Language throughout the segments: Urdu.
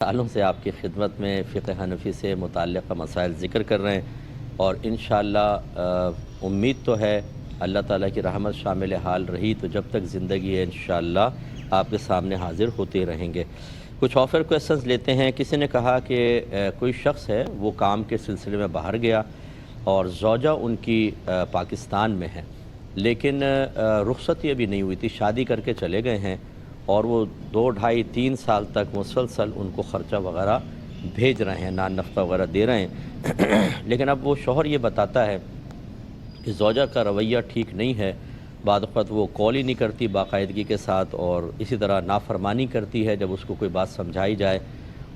سالوں سے آپ کی خدمت میں فقہ حنفی سے متعلقہ مسائل ذکر کر رہے ہیں، اور انشاءاللہ امید تو ہے اللہ تعالیٰ کی رحمت شامل حال رہی تو جب تک زندگی ہے انشاءاللہ آپ کے سامنے حاضر ہوتے رہیں گے۔ کچھ آفر کویسچنز لیتے ہیں۔ کسی نے کہا کہ کوئی شخص ہے وہ کام کے سلسلے میں باہر گیا اور زوجہ ان کی پاکستان میں ہے، لیکن رخصتی ابھی نہیں ہوئی تھی، شادی کر کے چلے گئے ہیں اور وہ 2 ڈھائی 3 سال تک مسلسل ان کو خرچہ وغیرہ بھیج رہے ہیں، نان نفقہ وغیرہ دے رہے ہیں لیکن اب وہ شوہر یہ بتاتا ہے کہ زوجہ کا رویہ ٹھیک نہیں ہے، بعض اوقات وہ کال ہی نہیں کرتی باقاعدگی کے ساتھ، اور اسی طرح نافرمانی کرتی ہے جب اس کو کوئی بات سمجھائی جائے،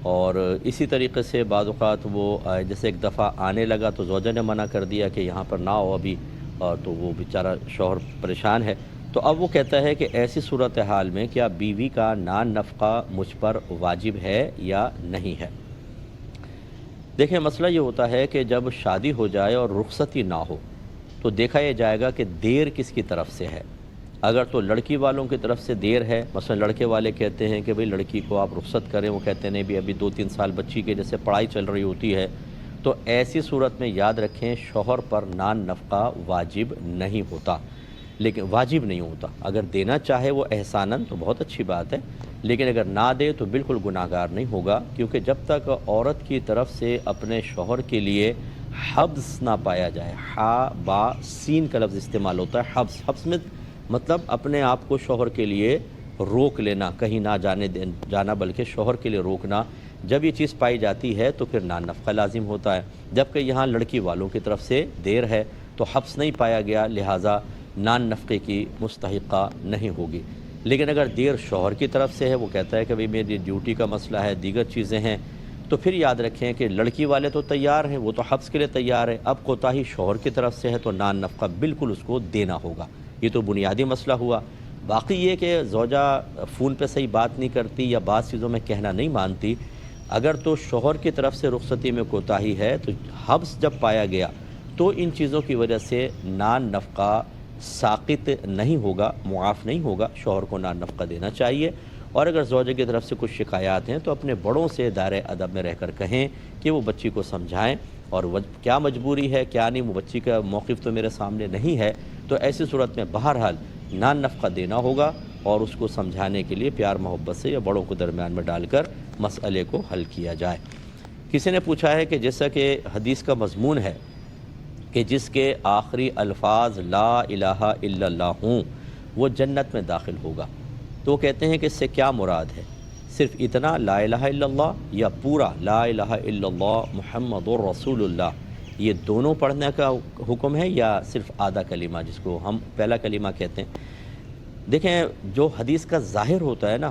اور اسی طریقے سے بعض اوقات وہ جیسے ایک دفعہ آنے لگا تو زوجہ نے منع کر دیا کہ یہاں پر نہ ہو ابھی، تو وہ بیچارہ شوہر پریشان ہے۔ تو اب وہ کہتا ہے کہ ایسی صورتحال میں کیا بیوی کا نان نفقہ مجھ پر واجب ہے یا نہیں ہے؟ دیکھیں، مسئلہ یہ ہوتا ہے کہ جب شادی ہو جائے اور رخصتی نہ ہو تو دیکھا یہ جائے گا کہ دیر کس کی طرف سے ہے۔ اگر تو لڑکی والوں کی طرف سے دیر ہے، مثلا لڑکے والے کہتے ہیں کہ بھئی لڑکی کو آپ رخصت کریں، وہ کہتے ہیں بھی ابھی 2-3 سال بچی کے جیسے پڑھائی چل رہی ہوتی ہے، تو ایسی صورت میں یاد رکھیں شوہر پر نان نفقہ واجب نہیں ہوتا، لیکن واجب نہیں ہوتا۔ اگر دینا چاہے وہ احساناً تو بہت اچھی بات ہے، لیکن اگر نہ دے تو بالکل گناہگار نہیں ہوگا، کیونکہ جب تک عورت کی طرف سے اپنے شوہر کے لیے حبس نہ پایا جائے، حا با سین کا لفظ استعمال ہوتا ہے، حبس۔ حبس میں مطلب اپنے آپ کو شوہر کے لیے روک لینا، کہیں نہ جانا بلکہ شوہر کے لیے روکنا، جب یہ چیز پائی جاتی ہے تو پھر نان نفقہ لازم ہوتا ہے۔ جبکہ یہاں لڑکی والوں کی طرف سے دیر ہے تو حبس نہیں پایا گیا، لہٰذا نان نفقے کی مستحقہ نہیں ہوگی۔ لیکن اگر دیر شوہر کی طرف سے ہے، وہ کہتا ہے کہ بھئی میری ڈیوٹی کا مسئلہ ہے، دیگر چیزیں ہیں، تو پھر یاد رکھیں کہ لڑکی والے تو تیار ہیں، وہ تو حبس کے لیے تیار ہے، اب کوتاہی شوہر کی طرف سے ہے تو نان نفقہ بالکل اس کو دینا ہوگا۔ یہ تو بنیادی مسئلہ ہوا۔ باقی یہ کہ زوجہ فون پہ صحیح بات نہیں کرتی یا بعض چیزوں میں کہنا نہیں مانتی، اگر تو شوہر کی طرف سے رخصتی میں کوتاہی ہے تو حبس جب پایا گیا تو ان چیزوں کی وجہ سے نان نفقہ ساقط نہیں ہوگا، معاف نہیں ہوگا، شوہر کو نان نفقہ دینا چاہیے۔ اور اگر زوجہ کی طرف سے کچھ شکایات ہیں تو اپنے بڑوں سے دائرۂ ادب میں رہ کر کہیں کہ وہ بچی کو سمجھائیں، اور کیا مجبوری ہے کیا نہیں، وہ بچی کا موقف تو میرے سامنے نہیں ہے، تو ایسی صورت میں بہرحال نان نفقہ دینا ہوگا، اور اس کو سمجھانے کے لیے پیار محبت سے یا بڑوں کو درمیان میں ڈال کر مسئلے کو حل کیا جائے۔ کسی نے پوچھا ہے کہ جیسا کہ حدیث کا مضمون ہے کہ جس کے آخری الفاظ لا الہ الا اللہ ہوں وہ جنت میں داخل ہوگا، تو وہ کہتے ہیں کہ اس سے کیا مراد ہے؟ صرف اتنا لا الہ الا اللہ یا پورا لا الہ الا اللہ محمد رسول اللہ، یہ دونوں پڑھنے کا حکم ہے یا صرف آدھا کلمہ جس کو ہم پہلا کلمہ کہتے ہیں؟ دیکھیں، جو حدیث کا ظاہر ہوتا ہے نا،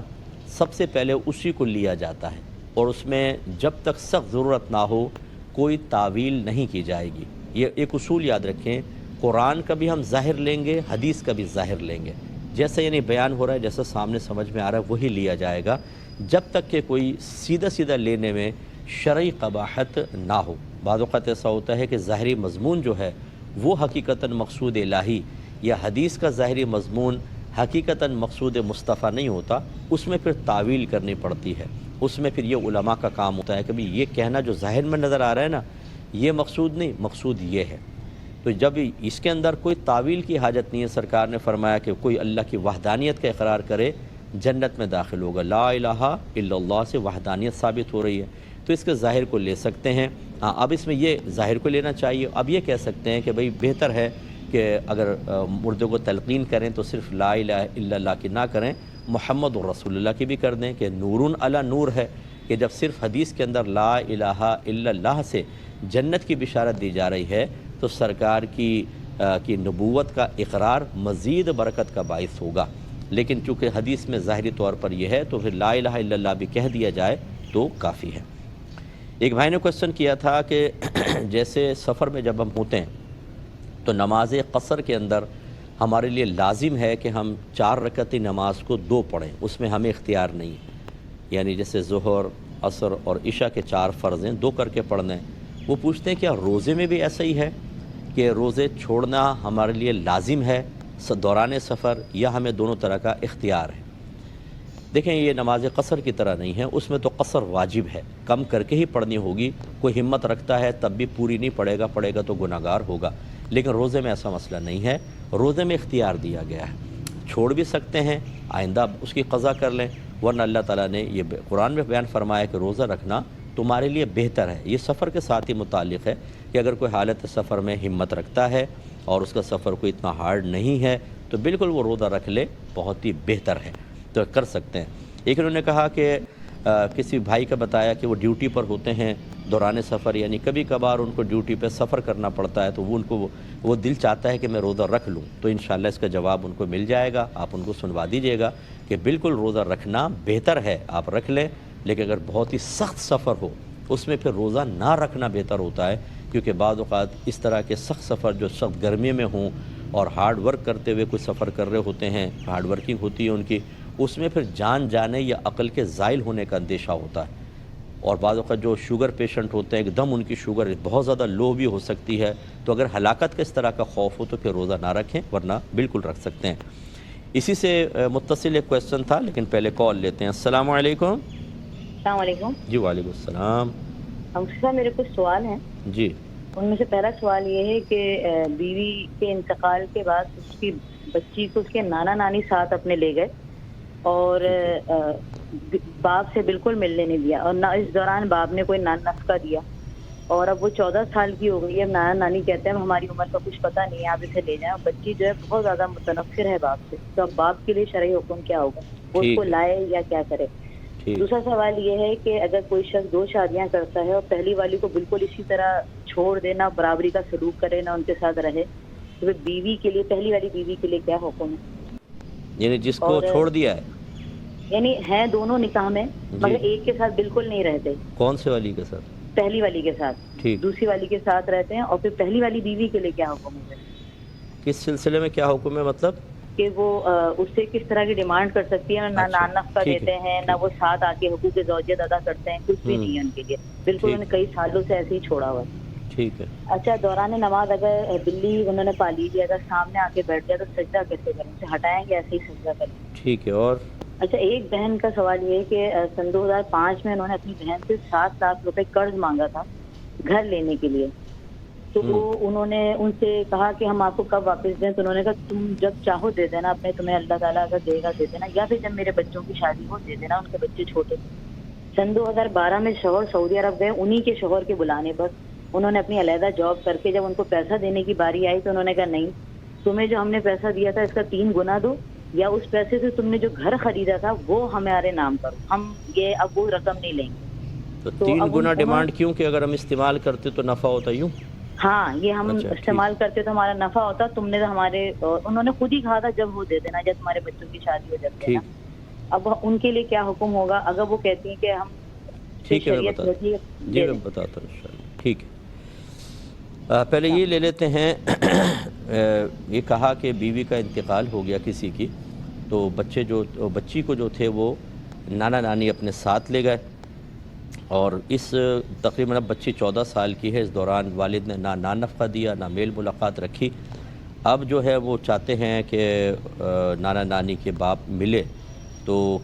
سب سے پہلے اسی کو لیا جاتا ہے، اور اس میں جب تک سخت ضرورت نہ ہو کوئی تعویل نہیں کی جائے گی۔ یہ ایک اصول یاد رکھیں، قرآن کا بھی ہم ظاہر لیں گے، حدیث کا بھی ظاہر لیں گے، جیسا یعنی بیان ہو رہا ہے جیسا سامنے سمجھ میں آ رہا ہے وہی لیا جائے گا، جب تک کہ کوئی سیدھا سیدھا لینے میں شرعی قباحت نہ ہو۔ بعض اوقات ایسا ہوتا ہے کہ ظاہری مضمون جو ہے وہ حقیقتاً مقصود الہی یا حدیث کا ظاہری مضمون حقیقتاً مقصود مصطفیٰ نہیں ہوتا، اس میں پھر تعویل کرنی پڑتی ہے، اس میں پھر یہ علماء کا کام ہوتا ہے کہ بھی یہ کہنا جو ظاہر میں نظر آ رہا ہے نا، یہ مقصود نہیں، مقصود یہ ہے۔ تو جب اس کے اندر کوئی تعویل کی حاجت نہیں ہے، سرکار نے فرمایا کہ کوئی اللہ کی وحدانیت کا اقرار کرے جنت میں داخل ہوگا، لا الہ الا اللہ سے وحدانیت ثابت ہو رہی ہے، تو اس کے ظاہر کو لے سکتے ہیں۔ ہاں، اب اس میں یہ ظاہر کو لینا چاہیے، اب یہ کہہ سکتے ہیں کہ بھئی بہتر ہے کہ اگر مردے کو تلقین کریں تو صرف لا الہ الا اللہ کی نہ کریں، محمد رسول اللہ کی بھی کر دیں کہ نورن علی نور ہے، کہ جب صرف حدیث کے اندر لا الہ الا اللہ سے جنت کی بشارت دی جا رہی ہے تو سرکار کی نبوت کا اقرار مزید برکت کا باعث ہوگا، لیکن چونکہ حدیث میں ظاہری طور پر یہ ہے تو پھر لا الہ الا اللہ بھی کہہ دیا جائے تو کافی ہے۔ ایک بھائی نے کویسچن کیا تھا کہ جیسے سفر میں جب ہم ہوتے ہیں تو نماز قصر کے اندر ہمارے لیے لازم ہے کہ ہم 4 رکعتی نماز کو 2 پڑھیں، اس میں ہمیں اختیار نہیں ہے، یعنی جیسے ظہر، عصر اور عشاء کے 4 فرض ہیں 2 کر کے پڑھنا ہے۔ وہ پوچھتے ہیں کیا روزے میں بھی ایسا ہی ہے کہ روزے چھوڑنا ہمارے لیے لازم ہے دوران سفر، یا ہمیں دونوں طرح کا اختیار ہے؟ دیکھیں یہ نماز قصر کی طرح نہیں ہے، اس میں تو قصر واجب ہے، کم کر کے ہی پڑھنی ہوگی۔ کوئی ہمت رکھتا ہے تب بھی پوری نہیں پڑھے گا تو گناہگار ہوگا، لیکن روزے میں ایسا مسئلہ نہیں ہے۔ روزے میں اختیار دیا گیا ہے، چھوڑ بھی سکتے ہیں، آئندہ اس کی قضا کر لیں، ورنہ اللہ تعالیٰ نے یہ قرآن میں بیان فرمایا کہ روزہ رکھنا تمہارے لیے بہتر ہے۔ یہ سفر کے ساتھ ہی متعلق ہے کہ اگر کوئی حالت سفر میں ہمت رکھتا ہے اور اس کا سفر کوئی اتنا ہارڈ نہیں ہے تو بالکل وہ روزہ رکھ لے، بہت ہی بہتر ہے، تو کر سکتے ہیں۔ ایک انہوں نے کہا کہ کسی بھائی کا بتایا کہ وہ ڈیوٹی پر ہوتے ہیں دوران سفر، یعنی کبھی کبھار ان کو ڈیوٹی پہ سفر کرنا پڑتا ہے، تو وہ دل چاہتا ہے کہ میں روزہ رکھ لوں، تو انشاءاللہ اس کا جواب ان کو مل جائے گا، آپ ان کو سنوا دیجئے گا کہ بالکل روزہ رکھنا بہتر ہے، آپ رکھ لیں، لیکن اگر بہت ہی سخت سفر ہو اس میں پھر روزہ نہ رکھنا بہتر ہوتا ہے، کیونکہ بعض اوقات اس طرح کے سخت سفر جو سخت گرمی میں ہوں اور ہارڈ ورک کرتے ہوئے کوئی سفر کر رہے ہوتے ہیں، ہارڈ ورکنگ ہوتی ہے ان کی، اس میں پھر جان جانے یا عقل کے زائل ہونے کا اندیشہ ہوتا ہے، اور بعض اوقات جو شوگر پیشنٹ ہوتے ہیں ایک دم ان کی شوگر بہت زیادہ لو بھی ہو سکتی ہے، تو اگر ہلاکت کا اس طرح کا خوف ہو تو پھر روزہ نہ رکھیں، ورنہ بالکل رکھ سکتے ہیں۔ اسی سے متصل ایک کویسچن تھا، لیکن پہلے کال لیتے ہیں۔ السلام علیکم۔ السلام علیکم جی وعلیکم السلام۔ صاحب میرے کچھ سوال ہیں، جی ان میں سے پہلا سوال یہ ہے کہ بیوی کے انتقال کے بعد اس کی بچی کو اس کے نانا نانی ساتھ اپنے لے گئے اور باپ سے بالکل ملنے نہیں دیا، اور نہ اس دوران باپ نے کوئی نفقہ دیا، اور اب وہ 14 سال کی ہو گئی ہے۔ نانا نانی کہتے ہیں ہماری عمر کا کچھ پتہ نہیں ہے، آپ اسے لے جائیں، اور بچی جو ہے بہت زیادہ متنفر ہے باپ سے، تو اب باپ کے لیے شرعی حکم کیا ہوگا، وہ اس کو لائے یا کیا کرے؟ دوسرا سوال یہ ہے کہ اگر کوئی شخص 2 شادیاں کرتا ہے اور پہلی والی کو بالکل اسی طرح چھوڑ دینا، برابری کا سلوک کرے، نہ ان کے ساتھ رہے، تو بیوی کے لیے، پہلی والی بیوی کے لیے کیا حکم ہے؟ یعنی جس کو چھوڑ دیا ہے، یعنی ہیں دونوں نکاح میں مگر ایک کے ساتھ بالکل نہیں رہتے۔ کون سے والی کے ساتھ؟ پہلی والی کے ساتھ، دوسری والی کے ساتھ رہتے ہیں، اور پھر پہلی والی بیوی کے لیے کیا حکم ہے؟ کس سلسلے میں کیا حکم ہے؟ مطلب کہ وہ اس سے کس طرح کی ڈیمانڈ کر سکتی ہے، نہ نفقہ دیتے ہیں، نہ وہ ساتھ آ کے حقوق زوجیت ادا کرتے ہیں، کچھ بھی نہیں ہے ان کے لیے، بالکل انہوں نے کئی سالوں سے ایسے ہی چھوڑا ہوا ہے۔ ٹھیک ہے۔ اچھا، دوران نماز اگر بلی انہوں نے پالی لی، اگر سامنے آ کے بیٹھ جائے تو سجدہ کیسے کریں؟ اسے ہٹائیں گے ایسے ہی سجدہ کریں؟ ٹھیک ہے۔ اور اچھا، ایک بہن کا سوال یہ ہے کہ سن 2005 میں انہوں نے اپنی بہن سے 7 لاکھ روپے قرض مانگا تھا گھر لینے کے لیے، تو انہوں نے ان سے کہا کہ ہم آپ کو کب واپس دیں، تو انہوں نے کہا تم جب چاہو دے دینا، اپنے تمہیں اللہ تعالیٰ اگر دے گا دے دینا، یا پھر جب میرے بچوں کی شادی ہو دے دینا، ان کے بچے چھوٹے تھے۔ سن 2012 میں شوہر سعودی عرب گئے، انہی کے شوہر کے بلانے پر انہوں نے اپنی علیحدہ جاب کر کے جب ان کو پیسہ دینے کی باری آئی تو انہوں نے کہا نہیں، تمہیں جو ہم نے پیسہ دیا تھا اس کا 3 گنا دو، یا اس پیسے سے تم نے جو گھر خریدا تھا وہ ہمارے نام کرو، ہم یہ اب وہ رقم نہیں لیں گے۔ تو 3 گنا ڈیمانڈ کیوں کہ اگر ہم استعمال کرتے تو نفع ہوتا؟ یوں؟ ہاں، یہ ہم استعمال کرتے تو ہمارا نفع ہوتا، تم نے ہمارے، انہوں نے خود ہی کہا تھا جب وہ دے دینا، جب تمہارے بچوں کی شادی ہو جب دینا۔ اب ان کے لیے کیا حکم ہوگا اگر وہ کہتی ہیں کہ ہم؟ ٹھیک ہے، میں بتاتا ہوں انشاءاللہ۔ ٹھیک ہے، پہلے یہ لے لیتے ہیں۔ یہ کہا کہ بیوی کا انتقال ہو گیا کسی کی، تو بچی کو جو تھے وہ نانا نانی اپنے ساتھ لے گئے، اور اس تقریباً اب بچی 14 سال کی ہے، اس دوران والد نے نہ نفقہ دیا، نہ میل ملاقات رکھی۔ اب جو ہے وہ چاہتے ہیں کہ نانا نانی کے باپ ملے، تو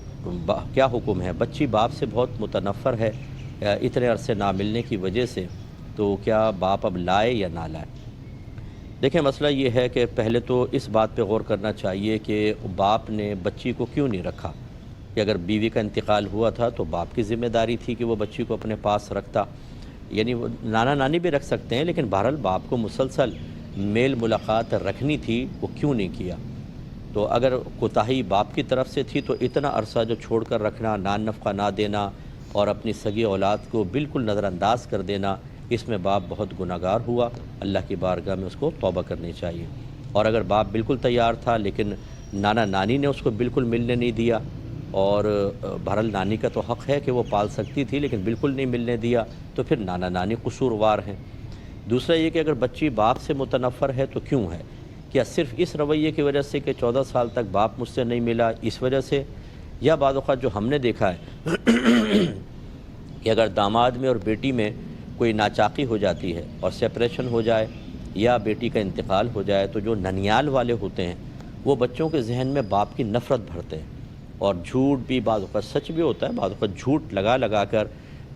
کیا حکم ہے؟ بچی باپ سے بہت متنفر ہے اتنے عرصے نہ ملنے کی وجہ سے، تو کیا باپ اب لائے یا نہ لائے؟ دیکھیں، مسئلہ یہ ہے کہ پہلے تو اس بات پہ غور کرنا چاہیے کہ باپ نے بچی کو کیوں نہیں رکھا، کہ اگر بیوی کا انتقال ہوا تھا تو باپ کی ذمہ داری تھی کہ وہ بچی کو اپنے پاس رکھتا، یعنی وہ نانا نانی بھی رکھ سکتے ہیں، لیکن بہرحال باپ کو مسلسل میل ملاقات رکھنی تھی، وہ کیوں نہیں کیا؟ تو اگر کوتاہی باپ کی طرف سے تھی تو اتنا عرصہ جو چھوڑ کر رکھنا، نان نفقہ نہ دینا اور اپنی سگی اولاد کو بالکل نظر انداز کر دینا، اس میں باپ بہت گناہگار ہوا، اللہ کی بارگاہ میں اس کو توبہ کرنی چاہیے۔ اور اگر باپ بالکل تیار تھا لیکن نانا نانی نے اس کو بالکل ملنے نہیں دیا، اور بہرحال نانی کا تو حق ہے کہ وہ پال سکتی تھی لیکن بالکل نہیں ملنے دیا، تو پھر نانا نانی قصوروار ہیں۔ دوسرا یہ کہ اگر بچی باپ سے متنفر ہے تو کیوں ہے؟ کیا صرف اس رویے کی وجہ سے کہ 14 سال تک باپ مجھ سے نہیں ملا اس وجہ سے، یا بعض اوقات جو ہم نے دیکھا ہے کہ اگر داماد میں اور بیٹی میں کوئی ناچاقی ہو جاتی ہے اور سپریشن ہو جائے یا بیٹی کا انتقال ہو جائے، تو جو ننیال والے ہوتے ہیں وہ بچوں کے ذہن میں باپ کی نفرت بھرتے ہیں، اور جھوٹ بھی بعض اوقات سچ بھی ہوتا ہے، بعض اوقات جھوٹ لگا لگا کر،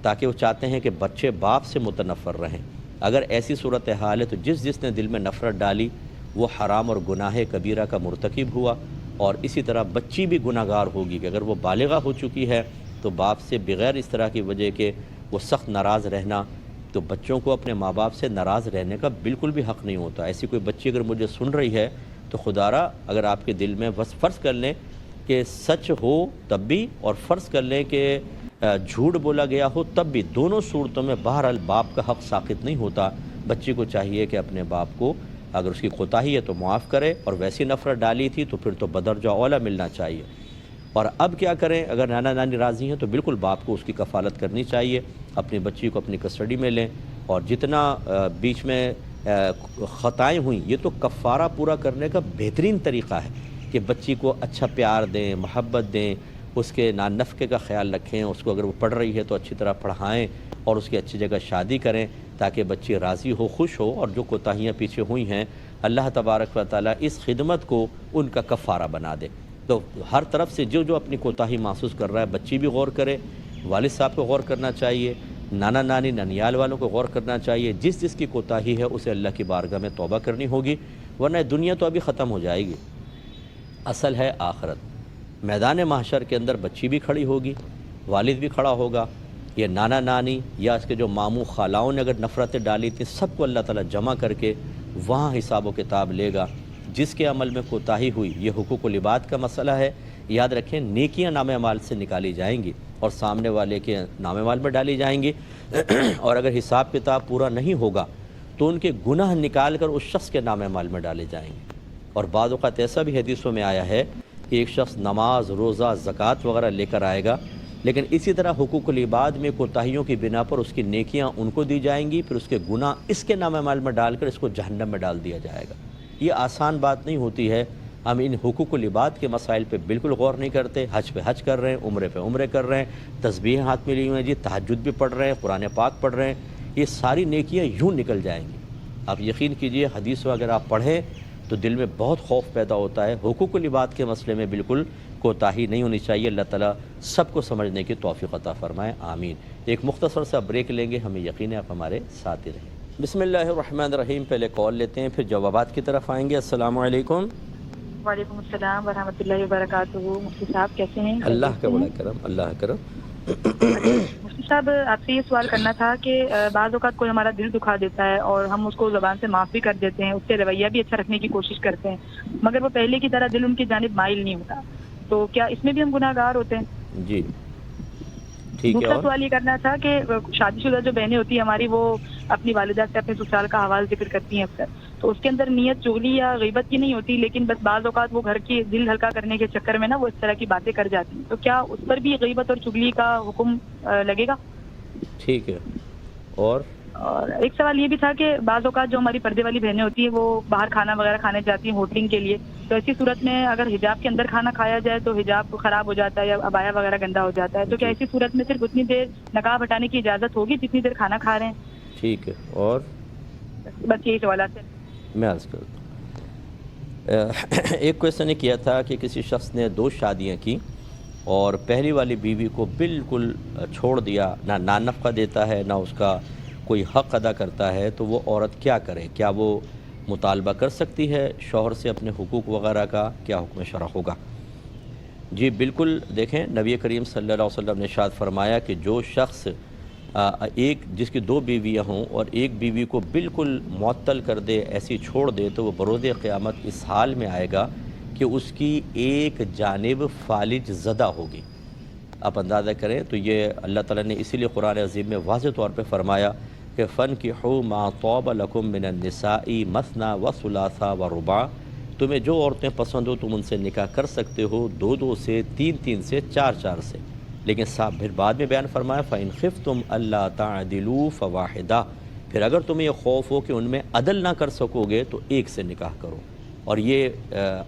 تاکہ وہ چاہتے ہیں کہ بچے باپ سے متنفر رہیں۔ اگر ایسی صورتحال ہے تو جس نے دل میں نفرت ڈالی وہ حرام اور گناہ کبیرہ کا مرتکب ہوا، اور اسی طرح بچی بھی گناہ گار ہوگی کہ اگر وہ بالغہ ہو چکی ہے تو باپ سے بغیر اس طرح کی وجہ کہ وہ سخت ناراض رہنا، تو بچوں کو اپنے ماں باپ سے ناراض رہنے کا بالکل بھی حق نہیں ہوتا۔ ایسی کوئی بچی اگر مجھے سن رہی ہے تو خدا را اگر آپ کے دل میں بس فرض کر لیں کہ سچ ہو تب بھی، اور فرض کر لیں کہ جھوٹ بولا گیا ہو تب بھی، دونوں صورتوں میں بہرحال باپ کا حق ساقط نہیں ہوتا۔ بچی کو چاہیے کہ اپنے باپ کو اگر اس کی کوتاہی ہے تو معاف کرے، اور ویسی نفرت ڈالی تھی تو پھر تو بدرجہ اولیٰ ملنا چاہیے۔ اور اب کیا کریں؟ اگر نانا نانی راضی ہیں تو بالکل باپ کو اس کی کفالت کرنی چاہیے، اپنی بچی کو اپنی کسٹڈی میں لیں، اور جتنا بیچ میں خطائیں ہوئیں یہ تو کفارہ پورا کرنے کا بہترین طریقہ ہے کہ بچی کو اچھا پیار دیں، محبت دیں، اس کے نان نفقے کا خیال رکھیں، اس کو اگر وہ پڑھ رہی ہے تو اچھی طرح پڑھائیں اور اس کی اچھی جگہ شادی کریں تاکہ بچی راضی ہو، خوش ہو، اور جو کوتاہیاں پیچھے ہوئی ہیں اللہ تبارک و تعالیٰ اس خدمت کو ان کا کفارہ بنا دے۔ تو ہر طرف سے جو اپنی کوتاہی محسوس کر رہا ہے بچی بھی غور کرے، والد صاحب کو غور کرنا چاہیے، نانا نانی ننیال والوں کو غور کرنا چاہیے، جس کی کوتاہی ہے اسے اللہ کی بارگاہ میں توبہ کرنی ہوگی، ورنہ دنیا تو ابھی ختم ہو جائے گی، اصل ہے آخرت۔ میدان محشر کے اندر بچی بھی کھڑی ہوگی، والد بھی کھڑا ہوگا، یہ نانا نانی یا اس کے جو ماموں خالاؤں نے اگر نفرتیں ڈالی تھیں سب کو اللہ تعالیٰ جمع کر کے وہاں حساب و کتاب لے گا۔ جس کے عمل میں کوتاہی ہوئی، یہ حقوق العباد کا مسئلہ ہے، یاد رکھیں نیکیاں نام اعمال سے نکالی جائیں گی اور سامنے والے کے نام اعمال میں ڈالی جائیں گی، اور اگر حساب کتاب پورا نہیں ہوگا تو ان کے گناہ نکال کر اس شخص کے نام اعمال میں ڈالے جائیں گے۔ اور بعض اوقات ایسا بھی حدیثوں میں آیا ہے کہ ایک شخص نماز، روزہ، زکوٰۃ وغیرہ لے کر آئے گا، لیکن اسی طرح حقوق العباد میں کوتاہیوں کی بنا پر اس کی نیکیاں ان کو دی جائیں گی، پھر اس کے گناہ اس کے نام اعمال میں ڈال کر اس کو جہنم میں ڈال دیا جائے گا۔ یہ آسان بات نہیں ہوتی ہے، ہم ان حقوق العباد کے مسائل پہ بالکل غور نہیں کرتے، حج پہ حج کر رہے ہیں، عمرے پہ عمرے کر رہے ہیں، تسبیح ہاتھ میں لی ہوئی ہیں جی، تہجد بھی پڑھ رہے ہیں، قرآن پاک پڑھ رہے ہیں، یہ ساری نیکیاں یوں نکل جائیں گی۔ آپ یقین کیجئے حدیث اگر آپ پڑھیں تو دل میں بہت خوف پیدا ہوتا ہے۔ حقوق العباد کے مسئلے میں بالکل کوتاہی نہیں ہونی چاہیے۔ اللہ تعالیٰ سب کو سمجھنے کی توفیق عطا فرمائے، آمین۔ ایک مختصر سا بریک لیں گے، ہمیں یقین ہے آپ ہمارے ساتھ ہی رہیں۔ بسم اللہ الرحمن الرحیم، پہلے کال لیتے ہیں پھر جوابات کی طرف آئیں گے۔ السلام علیکم۔ وعلیکم السلام ورحمۃ اللہ وبرکاتہ۔ مفتی صاحب کیسے ہیں؟ اللہ کا بڑا کرم، اللہ کا کرم۔ مفتی صاحب آپ سے یہ سوال کرنا تھا کہ بعض اوقات کوئی ہمارا دل دکھا دیتا ہے اور ہم اس کو زبان سے معاف بھی کر دیتے ہیں، اس سے رویہ بھی اچھا رکھنے کی کوشش کرتے ہیں، مگر وہ پہلے کی طرح دل ان کی جانب مائل نہیں ہوتا، تو کیا اس میں بھی ہم گناہ گار ہوتے ہیں؟ جی ٹھیک ہے۔ دوسرا اور سوال یہ کرنا تھا کہ شادی شدہ جو بہنیں ہوتی ہیں ہماری، وہ اپنی والدہ سے اپنے سسرال کا حوال ذکر کرتی ہیں اکثر، تو اس کے اندر نیت چغلی یا غیبت کی نہیں ہوتی، لیکن بس بعض اوقات وہ گھر کی دل ہلکا کرنے کے چکر میں نا وہ اس طرح کی باتیں کر جاتی ہیں، تو کیا اس پر بھی غیبت اور چغلی کا حکم لگے گا؟ ٹھیک ہے۔ اور ایک سوال یہ بھی تھا کہ بعض اوقات جو ہماری پردے والی بہنیں ہوتی ہیں وہ باہر کھانا وغیرہ کھانے جاتی ہیں ہوٹلنگ کے لیے، تو ایسی صورت میں اگر حجاب کے اندر کھانا کھایا جائے تو حجاب خراب ہو جاتا ہے یا عبایا وغیرہ گندا ہو جاتا ہے، تو کیا ایسی صورت میں صرف اتنی دیر نقاب ہٹانے کی اجازت ہوگی جتنی دیر کھانا کھا رہے ہیں؟ ٹھیک ہے۔ اور بس یہی سوالات ہیں۔ میں عرض کرتا ہوں، ایک کویسچن نے کیا تھا کہ کسی شخص نے 2 شادیاں کی اور پہلی والی بیوی کو بالکل چھوڑ دیا، نہ نان نفقہ دیتا ہے نہ اس کا کوئی حق ادا کرتا ہے، تو وہ عورت کیا کرے؟ کیا وہ مطالبہ کر سکتی ہے شوہر سے اپنے حقوق وغیرہ کا؟ کیا حکم شرع ہوگا؟ جی بالکل، دیکھیں نبی کریم صلی اللہ علیہ وسلم نے ارشاد فرمایا کہ جو شخص جس کی 2 بیویاں ہوں اور ایک بیوی کو بالکل معطل کر دے، ایسی چھوڑ دے، تو وہ بروز قیامت اس حال میں آئے گا کہ اس کی ایک جانب فالج زدہ ہوگی۔ آپ اندازہ کریں تو یہ اللہ تعالیٰ نے اسی لیے قرآن عظیم میں واضح طور پہ فرمایا کہ فَانْكِحُوا مَا طَابَ لَكُم مِّنَ النِّسَاءِ مَثْنَىٰ وَثُلَاثَ وَرُبَاعَ، تمہیں جو عورتیں پسند ہو تم ان سے نکاح کر سکتے ہو، 2 سے، 3 سے، 4 سے، لیکن صاحب پھر بعد میں بیان فرمایا فَإِنْ خِفْتُمْ أَلَّا تَعْدِلُوا فَوَاحِدَةً، پھر اگر تمہیں یہ خوف ہو کہ ان میں عدل نہ کر سکو گے تو ایک سے نکاح کرو۔ اور یہ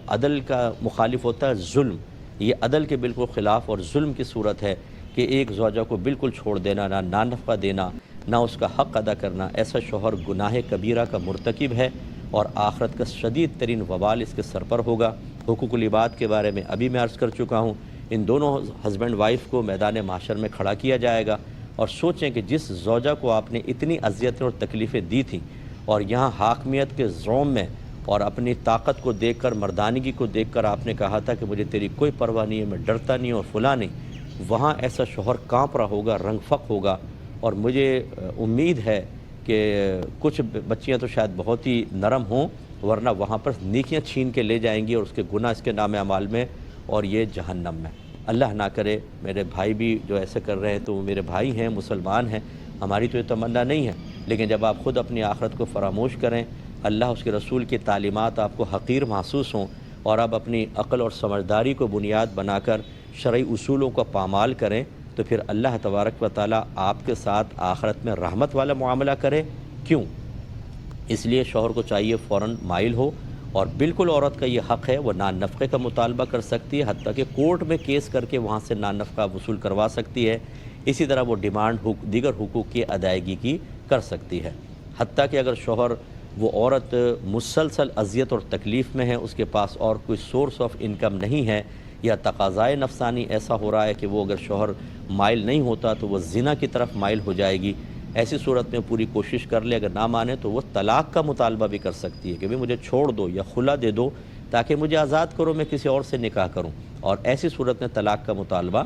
عدل کا مخالف ہوتا ہے ظلم، یہ عدل کے بالکل خلاف اور ظلم کی صورت ہے کہ ایک زوجہ کو بالکل چھوڑ دینا، نہ نان نفقہ دینا، نہ اس کا حق ادا کرنا، ایسا شوہر گناہ کبیرہ کا مرتکب ہے اور آخرت کا شدید ترین وبال اس کے سر پر ہوگا۔ حقوق العباد کے بارے میں ابھی میں عرض کر چکا ہوں ان دونوں ہسبینڈ وائف کو میدان محشر میں کھڑا کیا جائے گا، اور سوچیں کہ جس زوجہ کو آپ نے اتنی اذیتیں اور تکلیفیں دی تھیں، اور یہاں حاکمیت کے زوم میں اور اپنی طاقت کو دیکھ کر، مردانگی کو دیکھ کر آپ نے کہا تھا کہ مجھے تیری کوئی پرواہ نہیں ہے، میں ڈرتا نہیں ہوں اور فلاں نہیں، وہاں ایسا شوہر کانپ رہا ہوگا، رنگ فق ہوگا۔ اور مجھے امید ہے کہ کچھ بچیاں تو شاید بہت ہی نرم ہوں، ورنہ وہاں پر نیکیاں چھین کے لے جائیں گی اور اس کے گناہ اس کے نام اعمال میں، اور یہ جہنم میں۔ اللہ نہ کرے میرے بھائی بھی جو ایسے کر رہے ہیں تو وہ میرے بھائی ہیں، مسلمان ہیں، ہماری تو یہ تمنا نہیں ہے، لیکن جب آپ خود اپنی آخرت کو فراموش کریں، اللہ اس کے رسول کی تعلیمات آپ کو حقیر محسوس ہوں، اور آپ اپنی عقل اور سمجھداری کو بنیاد بنا کر شرعی اصولوں کو پامال کریں، تو پھر اللہ تبارک و تعالیٰ آپ کے ساتھ آخرت میں رحمت والا معاملہ کرے کیوں؟ اس لیے شوہر کو چاہیے فوراً مائل ہو، اور بالکل عورت کا یہ حق ہے، وہ نان نفقے کا مطالبہ کر سکتی ہے، حتیٰ کہ کورٹ میں کیس کر کے وہاں سے نان نفقہ وصول کروا سکتی ہے۔ اسی طرح وہ ڈیمانڈ دیگر حقوق کی ادائیگی کی کر سکتی ہے، حتیٰ کہ اگر شوہر وہ عورت مسلسل اذیت اور تکلیف میں ہے، اس کے پاس اور کوئی سورس آف انکم نہیں ہے، یا تقاضائے نفسانی ایسا ہو رہا ہے کہ وہ اگر شوہر مائل نہیں ہوتا تو وہ زنا کی طرف مائل ہو جائے گی، ایسی صورت میں پوری کوشش کر لے، اگر نہ مانے تو وہ طلاق کا مطالبہ بھی کر سکتی ہے کہ بھئی مجھے چھوڑ دو یا خلا دے دو تاکہ مجھے آزاد کرو، میں کسی اور سے نکاح کروں، اور ایسی صورت میں طلاق کا مطالبہ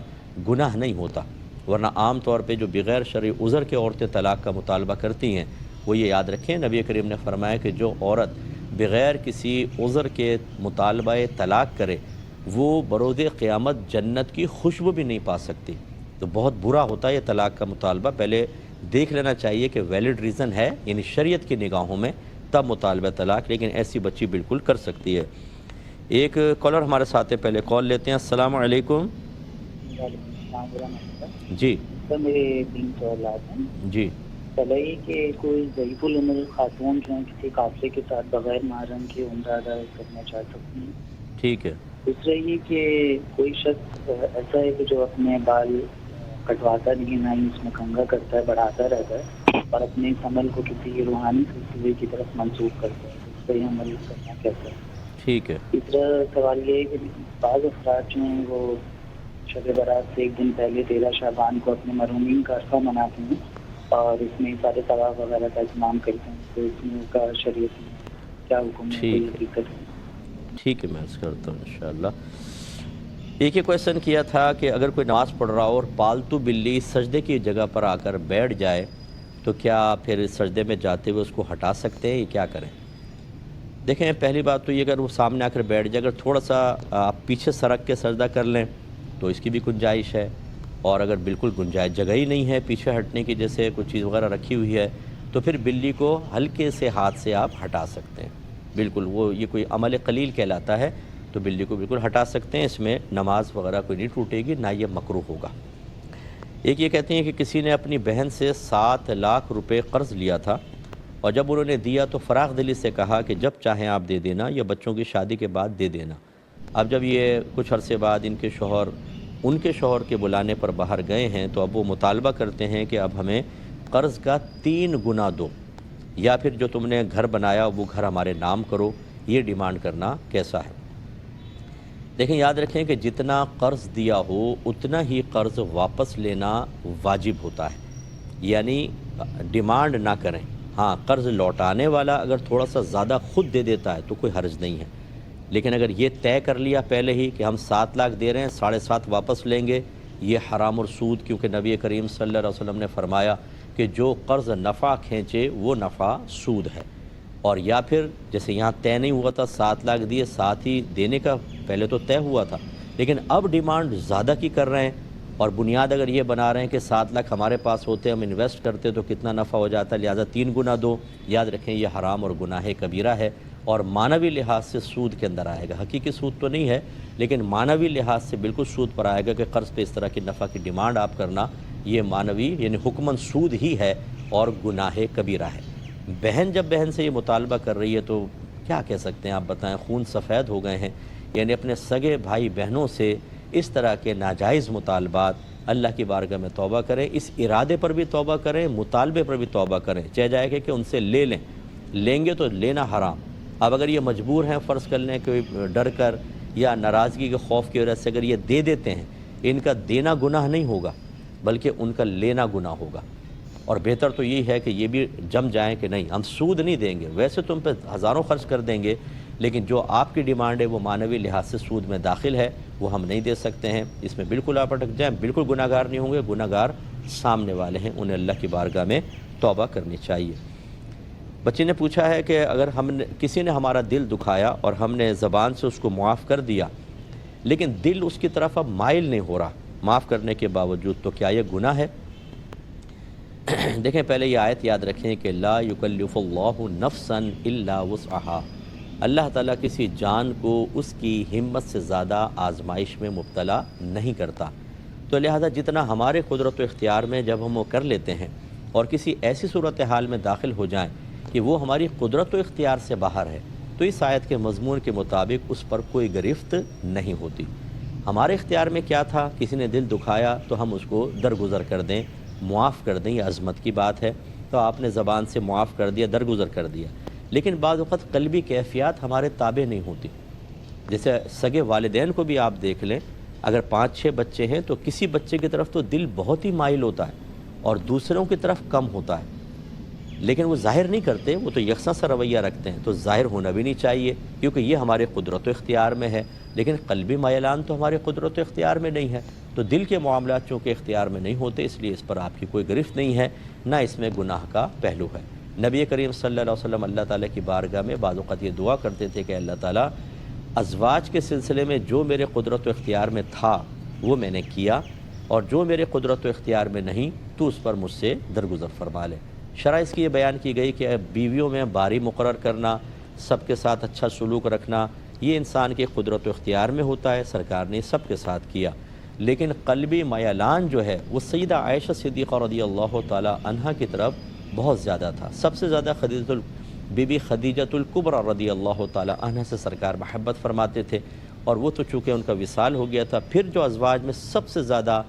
گناہ نہیں ہوتا۔ ورنہ عام طور پہ جو بغیر شرعی عذر کے عورتیں طلاق کا مطالبہ کرتی ہیں، وہ یہ یاد رکھیں نبی کریم نے فرمایا کہ جو عورت بغیر کسی عذر کے مطالبہ طلاق کرے، وہ بروز قیامت جنت کی خوشبو بھی نہیں پا سکتی۔ تو بہت برا ہوتا ہے یہ طلاق کا مطالبہ، پہلے دیکھ لینا چاہیے کہ ویلڈ ریزن ہے، یعنی شریعت کی نگاہوں میں، تب مطالبہ طلاق، لیکن ایسی بچی بالکل کر سکتی ہے۔ ایک کالر ہمارے ساتھ ہے، پہلے کال لیتے ہیں۔ السلام علیکم۔ جی سر میرے 3 سوالات ہیں۔ جی پہلا یہ کہ کوئی ضعیف العمر خاتون جو ہیں کسی قافلے کے ساتھ بغیر محرم کے عمرہ ادا کرنا چاہ سکتی ہیں۔ ٹھیک ہے۔ دوسرا یہ کہ کوئی شخص ایسا ہے کہ جو اپنے بال کٹواتا نہیں، نہ ہی اس میں کنگھا کرتا ہے، بڑھاتا رہتا ہے، اور اپنے اس عمل کو کسی روحانی سلسلے کی طرف منسوخ کرتا ہے، اس پر یہ عمل کرنا کیسا ہے؟ ٹھیک ہے۔ تیسرا سوال یہ ہے کہ بعض افراد جو ہیں وہ شب برات سے 1 دن پہلے 13 شعبان کو اپنے مرحومین کا عرصہ مناتے ہیں، اور اس میں سارے ثواب وغیرہ کا اہتمام کرتے ہیں، تو اس میں کا شریعت میں کیا حکم ہے، کوئی حقیقت ہے؟ ٹھیک ہے، میں عرض کرتا ہوں انشاءاللہ۔ ایک ہی کویشچن کیا تھا کہ اگر کوئی نماز پڑھ رہا ہو اور پالتو بلی سجدے کی جگہ پر آ کر بیٹھ جائے تو کیا پھر سجدے میں جاتے ہوئے اس کو ہٹا سکتے ہیں، یہ کیا کریں؟ دیکھیں، پہلی بات تو یہ اگر وہ سامنے آ کر بیٹھ جائے، اگر تھوڑا سا آپ پیچھے سرک کے سجدہ کر لیں تو اس کی بھی گنجائش ہے، اور اگر بالکل گنجائش جگہ ہی نہیں ہے پیچھے ہٹنے کی، جیسے کچھ چیز وغیرہ رکھی ہوئی ہے، تو پھر بلی کو ہلکے سے ہاتھ سے آپ ہٹا سکتے ہیں، بالکل وہ یہ کوئی عمل قلیل کہلاتا ہے، تو بلی کو بالکل ہٹا سکتے ہیں، اس میں نماز وغیرہ کوئی نہیں ٹوٹے گی، نہ یہ مکروہ ہوگا۔ ایک یہ کہتے ہیں کہ کسی نے اپنی بہن سے 7 لاکھ روپے قرض لیا تھا، اور جب انہوں نے دیا تو فراخ دلی سے کہا کہ جب چاہیں آپ دے دینا، یا بچوں کی شادی کے بعد دے دینا۔ اب جب یہ کچھ عرصے بعد ان کے شوہر کے بلانے پر باہر گئے ہیں، تو اب وہ مطالبہ کرتے ہیں کہ اب ہمیں قرض کا 3 گنا دو، یا پھر جو تم نے گھر بنایا وہ گھر ہمارے نام کرو، یہ ڈیمانڈ کرنا کیسا ہے؟ دیکھیں، یاد رکھیں کہ جتنا قرض دیا ہو اتنا ہی قرض واپس لینا واجب ہوتا ہے، یعنی ڈیمانڈ نہ کریں۔ ہاں، قرض لوٹانے والا اگر تھوڑا سا زیادہ خود دے دیتا ہے تو کوئی حرج نہیں ہے، لیکن اگر یہ طے کر لیا پہلے ہی کہ ہم 7 لاکھ دے رہے ہیں، 7.5 واپس لیں گے، یہ حرام اور سود، کیونکہ نبی کریم صلی اللہ علیہ وسلم نے فرمایا کہ جو قرض نفع کھینچے وہ نفع سود ہے۔ اور یا پھر جیسے یہاں طے نہیں ہوا تھا، 7 لاکھ دیے، 7 ہی دینے کا پہلے تو طے ہوا تھا، لیکن اب ڈیمانڈ زیادہ کی کر رہے ہیں، اور بنیاد اگر یہ بنا رہے ہیں کہ 7 لاکھ ہمارے پاس ہوتے، ہم انویسٹ کرتے تو کتنا نفع ہو جاتا، لہٰذا 3 گنا دو۔ یاد رکھیں، یہ حرام اور گناہ کبیرہ ہے، اور معنوی لحاظ سے سود کے اندر آئے گا، حقیقی سود تو نہیں ہے، لیکن معنوی لحاظ سے بالکل سود پر آئے گا کہ قرض پہ اس طرح کی نفع کی ڈیمانڈ آپ کرنا، یہ معنوی یعنی حکماً سود ہی ہے اور گناہ کبیرہ ہے۔ بہن جب بہن سے یہ مطالبہ کر رہی ہے تو کیا کہہ سکتے ہیں آپ بتائیں، خون سفید ہو گئے ہیں، یعنی اپنے سگے بھائی بہنوں سے اس طرح کے ناجائز مطالبات، اللہ کی بارگاہ میں توبہ کریں، اس ارادے پر بھی توبہ کریں، مطالبے پر بھی توبہ کریں، چاہے جائے کہ ان سے لیں گے تو لینا حرام۔ اب اگر یہ مجبور ہیں، فرض کر لیں کہ ڈر کر یا ناراضگی کے خوف کی وجہ سے اگر یہ دے دیتے ہیں ان کا دینا گناہ نہیں ہوگا بلکہ ان کا لینا گناہ ہوگا۔ اور بہتر تو یہی ہے کہ یہ بھی جم جائیں کہ نہیں ہم سود نہیں دیں گے، ویسے تم پہ ہزاروں خرچ کر دیں گے لیکن جو آپ کی ڈیمانڈ ہے وہ معنوی لحاظ سے سود میں داخل ہے وہ ہم نہیں دے سکتے ہیں، اس میں بالکل آپ اٹک جائیں، بالکل گناہ گار نہیں ہوں گے، گناہ گار سامنے والے ہیں، انہیں اللہ کی بارگاہ میں توبہ کرنی چاہیے۔ بچے نے پوچھا ہے کہ اگر کسی نے ہمارا دل دکھایا اور ہم نے زبان سے اس کو معاف کر دیا لیکن دل اس کی طرف اب مائل نہیں ہو رہا معاف کرنے کے باوجود، تو کیا یہ گناہ ہے؟ دیکھیں پہلے یہ آیت یاد رکھیں کہ لا یکلف اللہ نفسا الا وسعہا، اللہ تعالیٰ کسی جان کو اس کی ہمت سے زیادہ آزمائش میں مبتلا نہیں کرتا، تو لہذا جتنا ہمارے قدرت و اختیار میں جب ہم وہ کر لیتے ہیں اور کسی ایسی صورتحال میں داخل ہو جائیں کہ وہ ہماری قدرت و اختیار سے باہر ہے تو اس آیت کے مضمون کے مطابق اس پر کوئی گرفت نہیں ہوتی۔ ہمارے اختیار میں کیا تھا، کسی نے دل دکھایا تو ہم اس کو درگزر کر دیں، معاف کر دیں، یہ عظمت کی بات ہے، تو آپ نے زبان سے معاف کر دیا، درگزر کر دیا، لیکن بعض وقت قلبی کیفیات ہمارے تابع نہیں ہوتی۔ جیسے سگے والدین کو بھی آپ دیکھ لیں، اگر 5-6 بچے ہیں تو کسی بچے کی طرف تو دل بہت ہی مائل ہوتا ہے اور دوسروں کی طرف کم ہوتا ہے، لیکن وہ ظاہر نہیں کرتے، وہ تو یکساں سا رویہ رکھتے ہیں، تو ظاہر ہونا بھی نہیں چاہیے کیونکہ یہ ہمارے قدرت و اختیار میں ہے، لیکن قلبی مائلان تو ہمارے قدرت و اختیار میں نہیں ہے، تو دل کے معاملات چونکہ اختیار میں نہیں ہوتے اس لیے اس پر آپ کی کوئی گرفت نہیں ہے، نہ اس میں گناہ کا پہلو ہے۔ نبی کریم صلی اللہ علیہ وسلم اللہ تعالیٰ کی بارگاہ میں بعض اوقات یہ دعا کرتے تھے کہ اللہ تعالیٰ ازواج کے سلسلے میں جو میرے قدرت و اختیار میں تھا وہ میں نے کیا، اور جو میرے قدرت و اختیار میں نہیں تو اس پر مجھ سے درگزر فرما لے۔ شرح اس کی یہ بیان کی گئی کہ بیویوں میں باری مقرر کرنا، سب کے ساتھ اچھا سلوک رکھنا، یہ انسان کے قدرت و اختیار میں ہوتا ہے، سرکار نے سب کے ساتھ کیا، لیکن قلبی میلان جو ہے وہ سیدہ عائشہ صدیقہ رضی اللہ تعالی عنہا کی طرف بہت زیادہ تھا۔ سب سے زیادہ بی بی خدیجۃ الکبریٰ رضی اللہ تعالی عنہا سے سرکار محبت فرماتے تھے، اور وہ تو چونکہ ان کا وصال ہو گیا تھا، پھر جو ازواج میں سب سے زیادہ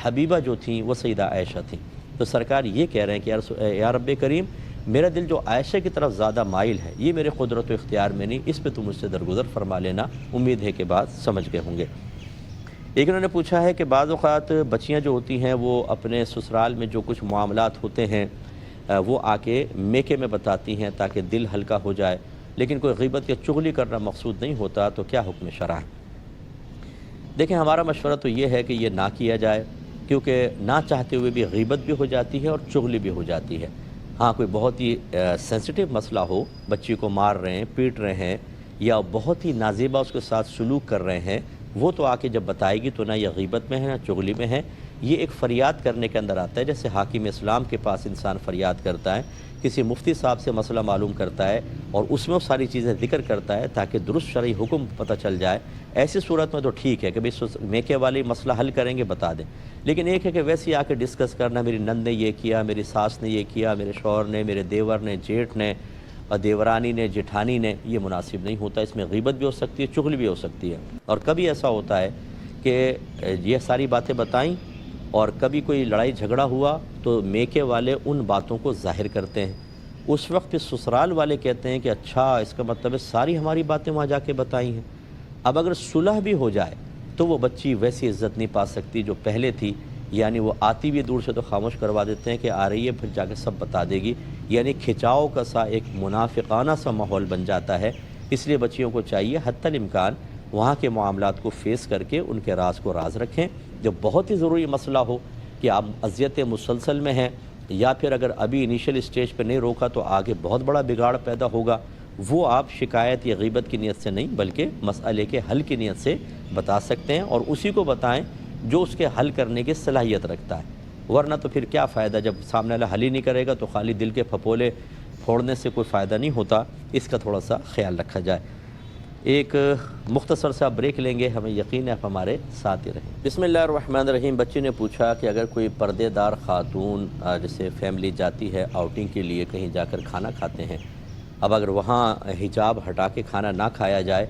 حبیبہ جو تھیں وہ سیدہ عائشہ تھیں، تو سرکار یہ کہہ رہے ہیں کہ یا رب کریم میرا دل جو عائشہ کی طرف زیادہ مائل ہے یہ میرے قدرت و اختیار میں نہیں، اس پہ تم مجھ سے درگزر فرما لینا، امید ہے کہ بات سمجھ گئے ہوں گے۔ ایک انہوں نے پوچھا ہے کہ بعض اوقات بچیاں جو ہوتی ہیں وہ اپنے سسرال میں جو کچھ معاملات ہوتے ہیں وہ آ کے میکے میں بتاتی ہیں تاکہ دل ہلکا ہو جائے، لیکن کوئی غیبت یا چغلی کرنا مقصود نہیں ہوتا، تو کیا حکم شرع ہے؟ دیکھیں ہمارا مشورہ تو یہ ہے کہ یہ نہ کیا جائے، کیونکہ نہ چاہتے ہوئے بھی غیبت بھی ہو جاتی ہے اور چغلی بھی ہو جاتی ہے۔ ہاں کوئی بہت ہی سینسٹیو مسئلہ ہو، بچی کو مار رہے ہیں، پیٹ رہے ہیں، یا بہت ہی نازیبہ اس کے ساتھ سلوک کر رہے ہیں، وہ تو آ کے جب بتائے گی تو نہ یہ غیبت میں ہے نہ چغلی میں ہے، یہ ایک فریاد کرنے کے اندر آتا ہے، جیسے حاکم اسلام کے پاس انسان فریاد کرتا ہے، کسی مفتی صاحب سے مسئلہ معلوم کرتا ہے اور اس میں وہ ساری چیزیں ذکر کرتا ہے تاکہ درست شرعی حکم پتہ چل جائے، ایسی صورت میں تو ٹھیک ہے کہ بھئی میکے والی مسئلہ حل کریں گے بتا دیں، لیکن ایک ہے کہ ویسے آ کے ڈسکس کرنا، میری نند نے یہ کیا، میری ساس نے یہ کیا، میرے شوہر نے، میرے دیور نے، جیٹھ نے، اور دیورانی نے، جٹھانی نے، یہ مناسب نہیں ہوتا، اس میں غیبت بھی ہو سکتی ہے، چغلی بھی ہو سکتی ہے، اور کبھی ایسا ہوتا ہے کہ یہ ساری باتیں بتائیں اور کبھی کوئی لڑائی جھگڑا ہوا تو میکے والے ان باتوں کو ظاہر کرتے ہیں، اس وقت پھر سسرال والے کہتے ہیں کہ اچھا اس کا مطلب ہے ساری ہماری باتیں وہاں جا کے بتائی ہیں۔ اب اگر صلح بھی ہو جائے تو وہ بچی ویسی عزت نہیں پا سکتی جو پہلے تھی، یعنی وہ آتی بھی دور سے تو خاموش کروا دیتے ہیں کہ آ رہی ہے پھر جا کے سب بتا دے گی، یعنی کھچاؤ کا سا ایک منافقانہ سا ماحول بن جاتا ہے۔ اس لیے بچیوں کو چاہیے حتی الامکان وہاں کے معاملات کو فیس کر کے ان کے راز کو راز رکھیں، جب بہت ہی ضروری مسئلہ ہو کہ آپ اذیت مسلسل میں ہیں، یا پھر اگر ابھی انیشل اسٹیج پہ نہیں روکا تو آگے بہت بڑا بگاڑ پیدا ہوگا، وہ آپ شکایت یا غیبت کی نیت سے نہیں بلکہ مسئلے کے حل کی نیت سے بتا سکتے ہیں، اور اسی کو بتائیں جو اس کے حل کرنے کی صلاحیت رکھتا ہے، ورنہ تو پھر کیا فائدہ، جب سامنے والا حل ہی نہیں کرے گا تو خالی دل کے پھپولے پھوڑنے سے کوئی فائدہ نہیں ہوتا، اس کا تھوڑا سا خیال رکھا جائے۔ ایک مختصر سا بریک لیں گے، ہمیں یقین ہے آپ ہمارے ساتھ ہی رہیں۔ بسم اللہ الرحمن الرحیم۔ بچی نے پوچھا کہ اگر کوئی پردے دار خاتون جیسے فیملی جاتی ہے آؤٹنگ کے لیے، کہیں جا کر کھانا کھاتے ہیں، اب اگر وہاں حجاب ہٹا کے کھانا نہ کھایا جائے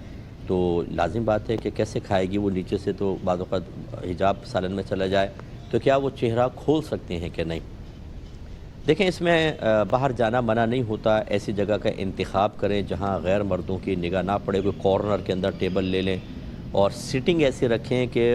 تو لازم بات ہے کہ کیسے کھائے گی وہ، نیچے سے تو بعض اوقات حجاب سالن میں چلا جائے تو کیا وہ چہرہ کھول سکتے ہیں کہ نہیں؟ دیکھیں اس میں باہر جانا منع نہیں ہوتا، ایسی جگہ کا انتخاب کریں جہاں غیر مردوں کی نگاہ نہ پڑے، کوئی کارنر کے اندر ٹیبل لے لیں اور سیٹنگ ایسی رکھیں کہ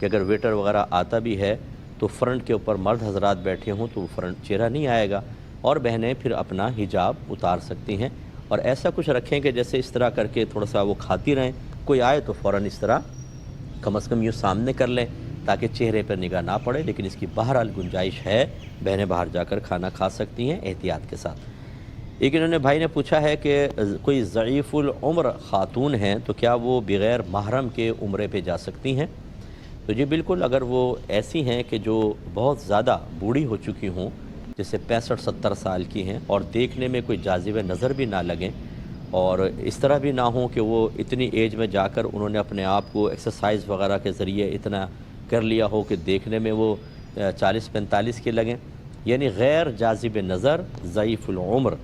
کہ اگر ویٹر وغیرہ آتا بھی ہے تو فرنٹ کے اوپر مرد حضرات بیٹھے ہوں تو فرنٹ چہرہ نہیں آئے گا، اور بہنیں پھر اپنا حجاب اتار سکتی ہیں، اور ایسا کچھ رکھیں کہ جیسے اس طرح کر کے تھوڑا سا وہ کھاتی رہیں، کوئی آئے تو فوراً اس طرح کم از کم یوں سامنے کر لیں تاکہ چہرے پر نگاہ نہ پڑے، لیکن اس کی بہرحال گنجائش ہے، بہنیں باہر جا کر کھانا کھا سکتی ہیں احتیاط کے ساتھ۔ ایک انہوں نے بھائی نے پوچھا ہے کہ کوئی ضعیف العمر خاتون ہیں تو کیا وہ بغیر محرم کے عمرے پہ جا سکتی ہیں؟ تو جی بالکل، اگر وہ ایسی ہیں کہ جو بہت زیادہ بوڑھی ہو چکی ہوں، جیسے 65-70 سال کی ہیں، اور دیکھنے میں کوئی جاذب نظر بھی نہ لگیں، اور اس طرح بھی نہ ہوں کہ وہ اتنی ایج میں جا کر انہوں نے اپنے آپ کو ایکسرسائز وغیرہ کے ذریعے اتنا کر لیا ہو کہ دیکھنے میں وہ 40-45 کے لگیں، یعنی غیر جاذب نظر، ضعیف العمر،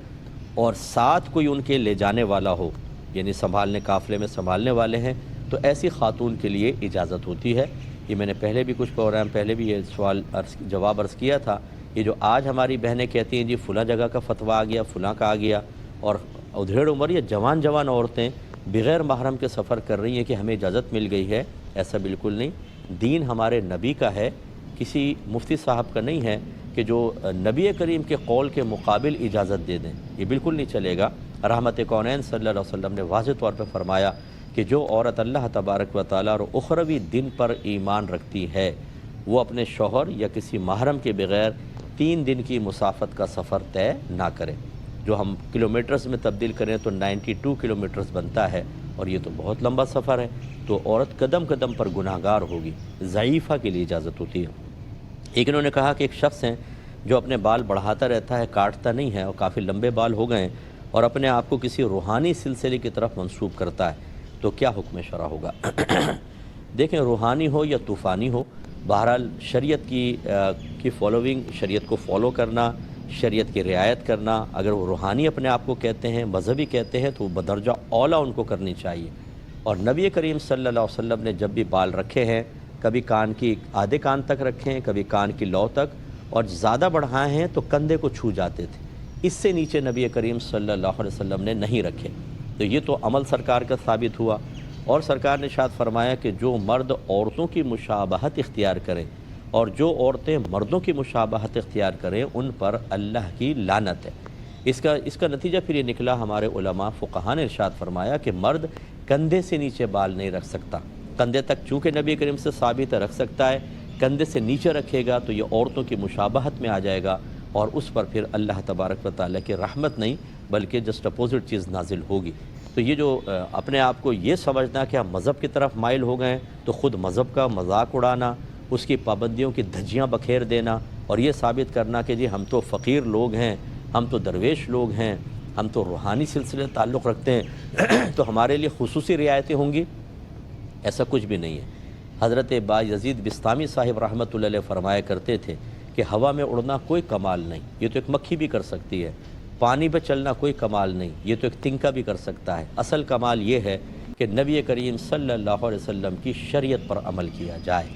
اور ساتھ کوئی ان کے لے جانے والا ہو، یعنی سنبھالنے، قافلے میں سنبھالنے والے ہیں، تو ایسی خاتون کے لیے اجازت ہوتی ہے۔ یہ میں نے پہلے بھی کچھ پروگرام پہلے بھی یہ سوال جواب عرض کیا تھا، یہ جو آج ہماری بہنیں کہتی ہیں جی فلاں جگہ کا فتویٰ آ گیا، فلاں کا آ گیا، اور ادھیڑ عمر یا جوان عورتیں بغیر محرم کے سفر کر رہی ہیں کہ ہمیں اجازت مل گئی ہے، ایسا بالکل نہیں۔ دین ہمارے نبی کا ہے، کسی مفتی صاحب کا نہیں ہے کہ جو نبی کریم کے قول کے مقابل اجازت دے دیں، یہ بالکل نہیں چلے گا۔ رحمت کونین صلی اللہ علیہ وسلم نے واضح طور پہ فرمایا کہ جو عورت اللہ تبارک و تعالیٰ اور اخروی دن پر ایمان رکھتی ہے، وہ اپنے شوہر یا کسی محرم کے بغیر 3 دن کی مسافت کا سفر طے نہ کرے، جو ہم کلومیٹرز میں تبدیل کریں تو 92 کلومیٹرز بنتا ہے، اور یہ تو بہت لمبا سفر ہے، تو عورت قدم قدم پر گناہگار ہوگی۔ ضعیفہ کے لیے اجازت ہوتی ہے۔ ایک انہوں نے کہا کہ ایک شخص ہیں جو اپنے بال بڑھاتا رہتا ہے، کاٹتا نہیں ہے، اور کافی لمبے بال ہو گئے ہیں، اور اپنے آپ کو کسی روحانی سلسلے کی طرف منسوب کرتا ہے، تو کیا حکم شرع ہوگا؟ دیکھیں، روحانی ہو یا طوفانی ہو، بہرحال شریعت کی فالوئنگ، شریعت کو فالو کرنا، شریعت کی رعایت کرنا، اگر وہ روحانی اپنے آپ کو کہتے ہیں، مذہبی کہتے ہیں، تو بدرجہ اولیٰ ان کو کرنی چاہیے۔ اور نبی کریم صلی اللہ علیہ وسلم نے جب بھی بال رکھے ہیں، کبھی کان کی آدھے کان تک رکھے ہیں، کبھی کان کی لو تک، اور زیادہ بڑھائے ہیں تو کندھے کو چھو جاتے تھے، اس سے نیچے نبی کریم صلی اللہ علیہ وسلم نے نہیں رکھے۔ تو یہ تو عمل سرکار کا ثابت ہوا، اور سرکار نے ارشاد فرمایا کہ جو مرد عورتوں کی مشابہت اختیار کریں اور جو عورتیں مردوں کی مشابہت اختیار کریں، ان پر اللہ کی لعنت ہے۔ اس کا نتیجہ پھر یہ نکلا، ہمارے علماء فقہاء نے ارشاد فرمایا کہ مرد کندھے سے نیچے بال نہیں رکھ سکتا، کندھے تک چونکہ نبی کریم سے ثابت رکھ سکتا ہے، کندھے سے نیچے رکھے گا تو یہ عورتوں کی مشابہت میں آ جائے گا، اور اس پر پھر اللہ تبارک و تعالیٰ کی رحمت نہیں بلکہ جسٹ اپوزٹ چیز نازل ہوگی۔ تو یہ جو اپنے آپ کو یہ سمجھنا کہ ہم مذہب کی طرف مائل ہو گئے ہیں، تو خود مذہب کا مذاق اڑانا، اس کی پابندیوں کی دھجیاں بکھیر دینا، اور یہ ثابت کرنا کہ جی ہم تو فقیر لوگ ہیں، ہم تو درویش لوگ ہیں، ہم تو روحانی سلسلے تعلق رکھتے ہیں، تو ہمارے لیے خصوصی رعایتیں ہوں گی، ایسا کچھ بھی نہیں ہے۔ حضرت با یزید بستامی صاحب رحمۃ اللہ علیہ فرمایا کرتے تھے کہ ہوا میں اڑنا کوئی کمال نہیں، یہ تو ایک مکھی بھی کر سکتی ہے، پانی پہ چلنا کوئی کمال نہیں، یہ تو ایک تنکا بھی کر سکتا ہے، اصل کمال یہ ہے کہ نبی کریم صلی اللہ علیہ وسلم کی شریعت پر عمل کیا جائے۔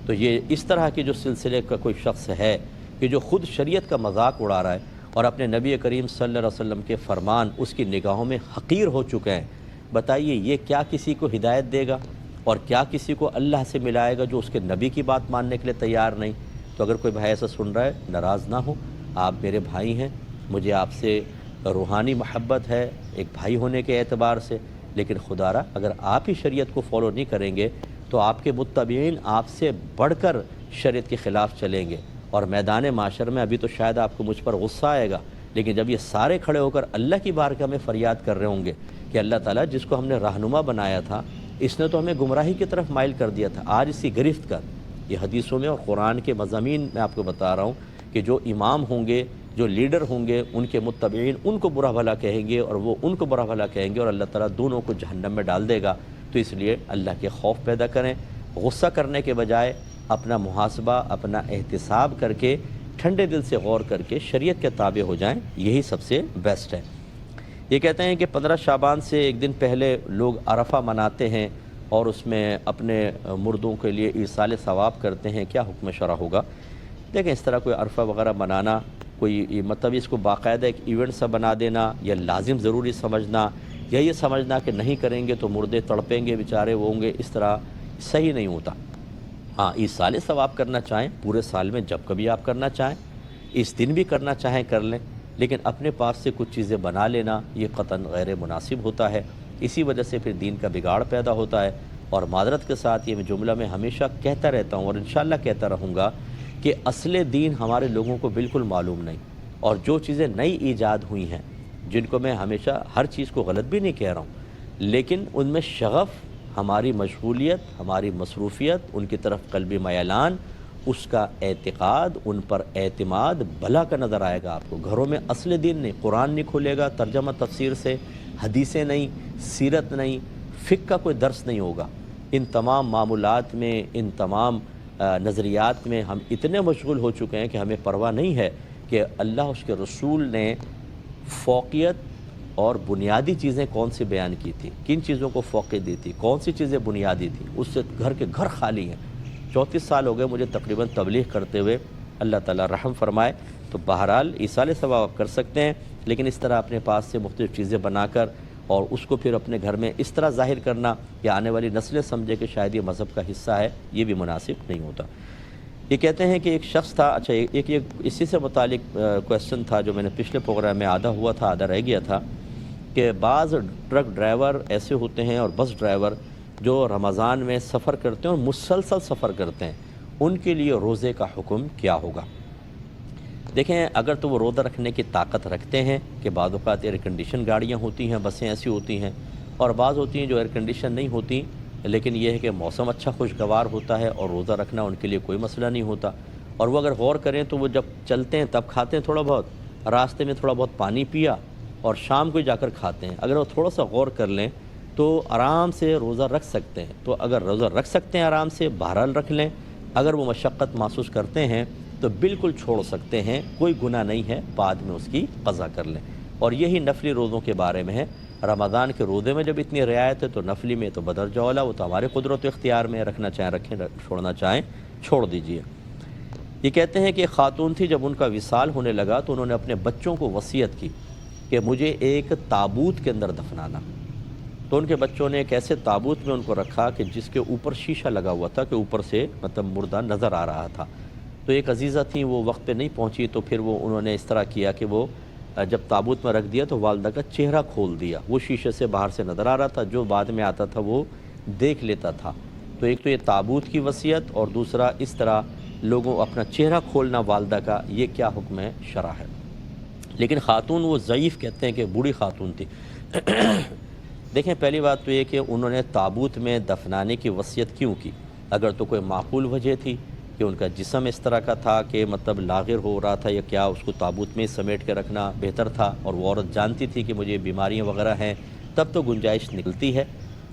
تو یہ اس طرح کی جو سلسلے کا کوئی شخص ہے کہ جو خود شریعت کا مذاق اڑا رہا ہے اور اپنے نبی کریم صلی اللہ علیہ وسلم کے فرمان اس کی نگاہوں میں حقیر ہو چکے ہیں، بتائیے یہ کیا کسی کو ہدایت دے گا اور کیا کسی کو اللہ سے ملائے گا جو اس کے نبی کی بات ماننے کے لیے تیار نہیں؟ تو اگر کوئی بھائی ایسا سن رہا ہے، ناراض نہ ہو، آپ میرے بھائی ہیں، مجھے آپ سے روحانی محبت ہے ایک بھائی ہونے کے اعتبار سے، لیکن خدا را اگر آپ ہی شریعت کو فالو نہیں کریں گے تو آپ کے متبعین آپ سے بڑھ کر شریعت کے خلاف چلیں گے، اور میدان معاشر میں ابھی تو شاید آپ کو مجھ پر غصہ آئے گا، لیکن جب یہ سارے کھڑے ہو کر اللہ کی بارگاہ میں فریاد کر رہے ہوں گے کہ اللہ تعالیٰ جس کو ہم نے رہنما بنایا تھا، اس نے تو ہمیں گمراہی کی طرف مائل کر دیا تھا، آج اسی گرفت کر۔ یہ حدیثوں میں اور قرآن کے مضامین میں آپ کو بتا رہا ہوں کہ جو امام ہوں گے، جو لیڈر ہوں گے، ان کے متبعین ان کو برا بھلا کہیں گے اور وہ ان کو برا بھلا کہیں گے، اور اللہ تعالیٰ دونوں کو جہنم میں ڈال دے گا۔ تو اس لیے اللہ کے خوف پیدا کریں، غصہ کرنے کے بجائے اپنا محاسبہ، اپنا احتساب کر کے ٹھنڈے دل سے غور کر کے شریعت کے تابع ہو جائیں، یہی سب سے بیسٹ ہے۔ یہ کہتے ہیں کہ 15 شعبان سے ایک دن پہلے لوگ عرفہ مناتے ہیں اور اس میں اپنے مردوں کے لیے ایصال ثواب کرتے ہیں، کیا حکم شرع ہوگا؟ دیکھیں، اس طرح کوئی عرفہ وغیرہ منانا، کوئی مطلب اس کو باقاعدہ ایک ایونٹ سا بنا دینا یا لازم ضروری سمجھنا یا یہ سمجھنا کہ نہیں کریں گے تو مردے تڑپیں گے بیچارے وہ ہوں گے، اس طرح صحیح نہیں ہوتا۔ ہاں ایصال ثواب کرنا چاہیں پورے سال میں جب کبھی آپ کرنا چاہیں، اس دن بھی کرنا چاہیں کر لیں، لیکن اپنے پاس سے کچھ چیزیں بنا لینا یہ قطعاً غیر مناسب ہوتا ہے۔ اسی وجہ سے پھر دین کا بگاڑ پیدا ہوتا ہے۔ اور معذرت کے ساتھ یہ جملہ میں ہمیشہ کہتا رہتا ہوں اور انشاءاللہ کہتا رہوں گا کہ اصل دین ہمارے لوگوں کو بالکل معلوم نہیں، اور جو چیزیں نئی ایجاد ہوئی ہیں جن کو میں ہمیشہ ہر چیز کو غلط بھی نہیں کہہ رہا ہوں، لیکن ان میں شغف، ہماری مشغولیت، ہماری مصروفیت، ان کی طرف قلبی میلان، اس کا اعتقاد، ان پر اعتماد بھلا کا نظر آئے گا آپ کو۔ گھروں میں اصل دین نہیں، قرآن نہیں کھلے گا ترجمہ تفسیر سے، حدیثیں نہیں، سیرت نہیں، فقہ کا کوئی درس نہیں ہوگا۔ ان تمام معمولات میں، ان تمام نظریات میں ہم اتنے مشغول ہو چکے ہیں کہ ہمیں پرواہ نہیں ہے کہ اللہ اس کے رسول نے فوقیت اور بنیادی چیزیں کون سی بیان کی تھی، کن چیزوں کو فوقیت دی تھی، کون سی چیزیں بنیادی تھیں، اس سے گھر کے گھر خالی ہیں۔ 34 سال ہو گئے مجھے تقریباً تبلیغ کرتے ہوئے، اللہ تعالیٰ رحم فرمائے۔ تو بہرحال ایصال ثواب آپ کر سکتے ہیں، لیکن اس طرح اپنے پاس سے مختلف چیزیں بنا کر اور اس کو پھر اپنے گھر میں اس طرح ظاہر کرنا کہ آنے والی نسلیں سمجھے کہ شاید یہ مذہب کا حصہ ہے، یہ بھی مناسب نہیں ہوتا۔ یہ کہتے ہیں کہ ایک شخص تھا، اچھا ایک اسی سے متعلق کویسچن تھا جو میں نے پچھلے پروگرام میں آدھا ہوا تھا، آدھا رہ گیا تھا، کہ بعض ٹرک ڈرائیور ایسے ہوتے ہیں اور بس ڈرائیور جو رمضان میں سفر کرتے ہیں اور مسلسل سفر کرتے ہیں، ان کے لیے روزے کا حکم کیا ہوگا؟ دیکھیں، اگر تو وہ روزہ رکھنے کی طاقت رکھتے ہیں کہ بعض اوقات ایئر کنڈیشن گاڑیاں ہوتی ہیں، بسیں ایسی ہوتی ہیں، اور بعض ہوتی ہیں جو ایئر کنڈیشن نہیں ہوتی، لیکن یہ ہے کہ موسم اچھا خوشگوار ہوتا ہے اور روزہ رکھنا ان کے لیے کوئی مسئلہ نہیں ہوتا، اور وہ اگر غور کریں تو وہ جب چلتے ہیں تب کھاتے ہیں تھوڑا بہت، راستے میں تھوڑا بہت پانی پیا اور شام کو جا کر کھاتے ہیں، اگر وہ تھوڑا سا غور کر لیں تو آرام سے روزہ رکھ سکتے ہیں۔ تو اگر روزہ رکھ سکتے ہیں آرام سے، بہرحال رکھ لیں۔ اگر وہ مشقت محسوس کرتے ہیں تو بالکل چھوڑ سکتے ہیں، کوئی گناہ نہیں ہے، بعد میں اس کی قضا کر لیں۔ اور یہی نفلی روزوں کے بارے میں ہے۔ رمضان کے روزے میں جب اتنی رعایت ہے تو نفلی میں تو بدرجہ اولیٰ، وہ تو ہمارے قدرت و اختیار میں، رکھنا چاہیں رکھیں، چھوڑنا چاہیں چھوڑ دیجئے۔ یہ کہتے ہیں کہ ایک خاتون تھی، جب ان کا وصال ہونے لگا تو انہوں نے اپنے بچوں کو وصیت کی کہ مجھے ایک تابوت کے اندر دفنانا۔ تو ان کے بچوں نے ایک ایسے تابوت میں ان کو رکھا کہ جس کے اوپر شیشہ لگا ہوا تھا کہ اوپر سے مطلب مردہ نظر آ رہا تھا۔ تو ایک عزیزہ تھیں، وہ وقت پہ نہیں پہنچی، تو پھر انہوں نے اس طرح کیا کہ وہ جب تابوت میں رکھ دیا تو والدہ کا چہرہ کھول دیا، وہ شیشے سے باہر سے نظر آ رہا تھا، جو بعد میں آتا تھا وہ دیکھ لیتا تھا۔ تو ایک تو یہ تابوت کی وصیت، اور دوسرا اس طرح لوگوں اپنا چہرہ کھولنا والدہ کا، یہ کیا حکم ہے شرع ہے۔ لیکن خاتون وہ ضعیف کہتے ہیں کہ بوڑھی خاتون تھی۔ دیکھیں، پہلی بات تو یہ کہ انہوں نے تابوت میں دفنانے کی وصیت کیوں کی؟ اگر تو کوئی معقول وجہ تھی کہ ان کا جسم اس طرح کا تھا کہ مطلب لاغر ہو رہا تھا یا کیا، اس کو تابوت میں سمیٹ کے رکھنا بہتر تھا، اور وہ عورت جانتی تھی کہ مجھے بیماریاں وغیرہ ہیں، تب تو گنجائش نکلتی ہے،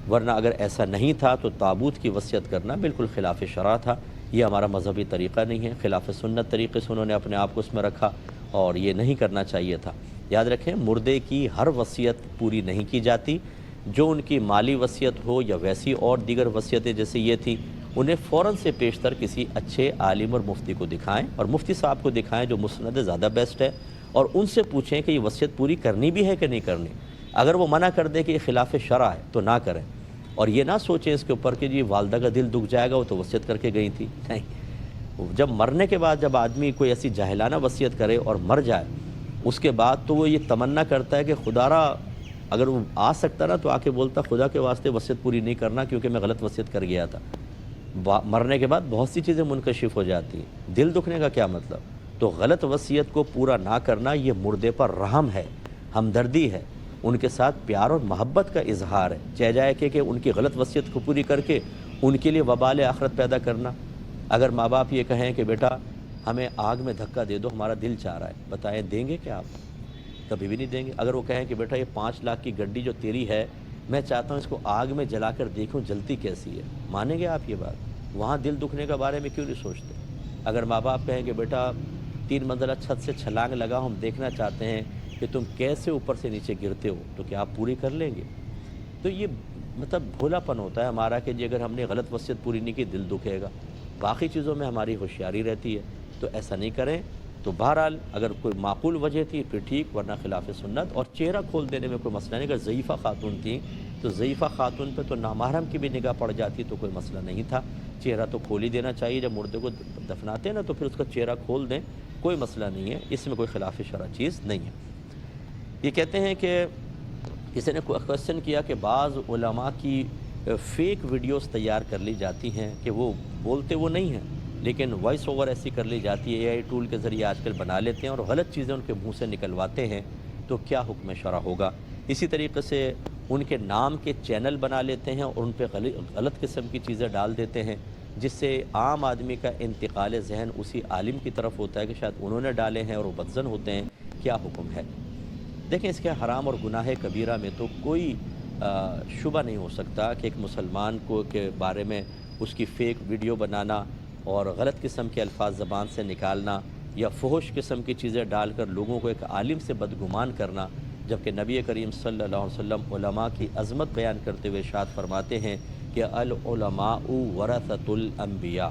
ورنہ اگر ایسا نہیں تھا تو تابوت کی وصیت کرنا بالکل خلاف شرع تھا۔ یہ ہمارا مذہبی طریقہ نہیں ہے، خلاف سنت طریقے سے انہوں نے اپنے آپ کو اس میں رکھا، اور یہ نہیں کرنا چاہیے تھا۔ یاد رکھیں، مردے کی ہر وصیت پوری نہیں کی جاتی۔ جو ان کی مالی وصیت ہو یا ویسی اور دیگر وصیتیں جیسے یہ تھی، انہیں فوراً سے پیشتر کسی اچھے عالم اور مفتی کو دکھائیں، اور مفتی صاحب کو دکھائیں جو مسند زیادہ بیسٹ ہے، اور ان سے پوچھیں کہ یہ وصیت پوری کرنی بھی ہے کہ نہیں کرنی۔ اگر وہ منع کر دے کہ یہ خلاف شرع ہے تو نہ کریں، اور یہ نہ سوچیں اس کے اوپر کہ جی والدہ کا دل دکھ جائے گا، وہ تو وصیت کر کے گئی تھی۔ نہیں، جب مرنے کے بعد جب آدمی کوئی ایسی جاہلانہ وصیت کرے اور مر جائے، اس کے بعد تو وہ یہ تمنا کرتا ہے کہ خدا را، اگر وہ آ سکتا نا تو آ کے بولتا خدا کے واسطے وصیت پوری نہیں کرنا کیونکہ میں غلط وصیت کر گیا تھا۔ مرنے کے بعد بہت سی چیزیں منکشف ہو جاتی ہیں، دل دکھنے کا کیا مطلب؟ تو غلط وصیت کو پورا نہ کرنا یہ مردے پر رحم ہے، ہمدردی ہے، ان کے ساتھ پیار اور محبت کا اظہار ہے، چاہے جائے کہ ان کی غلط وصیت کو پوری کر کے ان کے لیے وبال آخرت پیدا کرنا۔ اگر ماں باپ یہ کہیں کہ بیٹا ہمیں آگ میں دھکا دے دو، ہمارا دل چاہ رہا ہے، بتائیں دیں گے کیا آپ؟ کبھی بھی نہیں دیں گے۔ اگر وہ کہیں کہ بیٹا یہ 5 لاکھ کی گڈی جو تیری ہے، میں چاہتا ہوں اس کو آگ میں جلا کر دیکھوں جلتی کیسی ہے، مانیں گے آپ یہ بات؟ وہاں دل دکھنے کے بارے میں کیوں نہیں سوچتے؟ اگر ماں باپ کہیں کہ بیٹا 3 منزلہ چھت سے چھلانگ لگا، ہم دیکھنا چاہتے ہیں کہ تم کیسے اوپر سے نیچے گرتے ہو، تو کیا آپ پوری کر لیں گے؟ تو یہ مطلب بھولا پن ہوتا ہے ہمارا کہ جی اگر ہم نے غلط وصیت پوری نہیں کی دل دکھے گا۔ باقی چیزوں میں ہماری ہوشیاری رہتی ہے، تو ایسا نہیں کریں۔ تو بہرحال اگر کوئی معقول وجہ تھی پھر ٹھیک، ورنہ خلاف سنت۔ اور چہرہ کھول دینے میں کوئی مسئلہ نہیں، اگر ضعیفہ خاتون تھیں تو ضعیفہ خاتون پہ تو نامحرم کی بھی نگاہ پڑ جاتی تو کوئی مسئلہ نہیں تھا، چہرہ تو کھول ہی دینا چاہیے، جب مردے کو دفناتے ہیں نا تو پھر اس کا چہرہ کھول دیں، کوئی مسئلہ نہیں ہے، اس میں کوئی خلاف شرع چیز نہیں ہے۔ یہ کہتے ہیں کہ کسی نے کوشچن کیا کہ بعض علماء کی فیک ویڈیوز تیار کر لی جاتی ہیں کہ وہ بولتے وہ نہیں ہیں لیکن وائس اوور ایسی کر لی جاتی ہے، اے آئی ٹول کے ذریعے آج کل بنا لیتے ہیں اور غلط چیزیں ان کے منہ سے نکلواتے ہیں، تو کیا حکم شرع ہوگا؟ اسی طریقے سے ان کے نام کے چینل بنا لیتے ہیں اور ان پہ غلط قسم کی چیزیں ڈال دیتے ہیں، جس سے عام آدمی کا انتقال ذہن اسی عالم کی طرف ہوتا ہے کہ شاید انہوں نے ڈالے ہیں اور وہ بدظن ہوتے ہیں، کیا حکم ہے؟ دیکھیں، اس کے حرام اور گناہ کبیرہ میں تو کوئی شبہ نہیں ہو سکتا کہ ایک مسلمان کو کے بارے میں اس کی فیک ویڈیو بنانا اور غلط قسم کے الفاظ زبان سے نکالنا یا فحش قسم کی چیزیں ڈال کر لوگوں کو ایک عالم سے بدگمان کرنا، جبکہ نبی کریم صلی اللہ علیہ وسلم علماء کی عظمت بیان کرتے ہوئے ارشاد فرماتے ہیں کہ العلماء ورثۃ الانبیاء،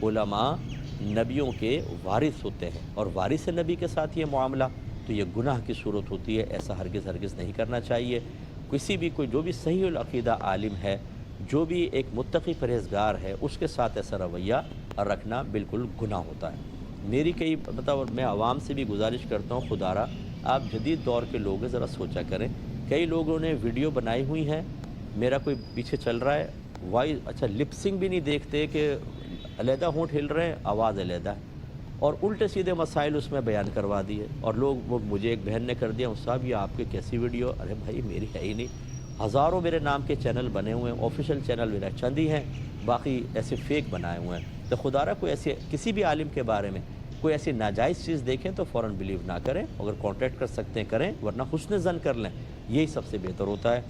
علماء نبیوں کے وارث ہوتے ہیں، اور وارث نبی کے ساتھ یہ معاملہ تو یہ گناہ کی صورت ہوتی ہے، ایسا ہرگز نہیں کرنا چاہیے۔ کسی بھی جو بھی صحیح العقیدہ عالم ہے، جو بھی ایک متقی پرہیزگار ہے، اس کے ساتھ ایسا رویہ رکھنا بالکل گناہ ہوتا ہے۔ میری میں عوام سے بھی گزارش کرتا ہوں، خدا را آپ جدید دور کے لوگ ذرا سوچا کریں، کئی لوگوں نے ویڈیو بنائی ہوئی ہیں، میرا کوئی پیچھے چل رہا ہے، اچھا لپسنگ بھی نہیں دیکھتے کہ علیحدہ ہونٹ ہل رہے ہیں، آواز علیحدہ ہے، اور الٹے سیدھے مسائل اس میں بیان کروا دیے، اور وہ مجھے ایک بہن نے کر دیا، صاحب یہ آپ کی کیسی ویڈیو؟ ارے بھائی میری ہے ہی نہیں، ہزاروں میرے نام کے چینل بنے ہوئے ہیں، آفیشیل چینل میرا چند ہی ہیں، باقی ایسے فیک بنائے ہوئے ہیں۔ تو خدا را کوئی ایسے کسی بھی عالم کے بارے میں کوئی ایسی ناجائز چیز دیکھیں تو فوراً بلیو نہ کریں، اگر کانٹیکٹ کر سکتے ہیں کریں، ورنہ حسن ظن کر لیں، یہی سب سے بہتر ہوتا ہے۔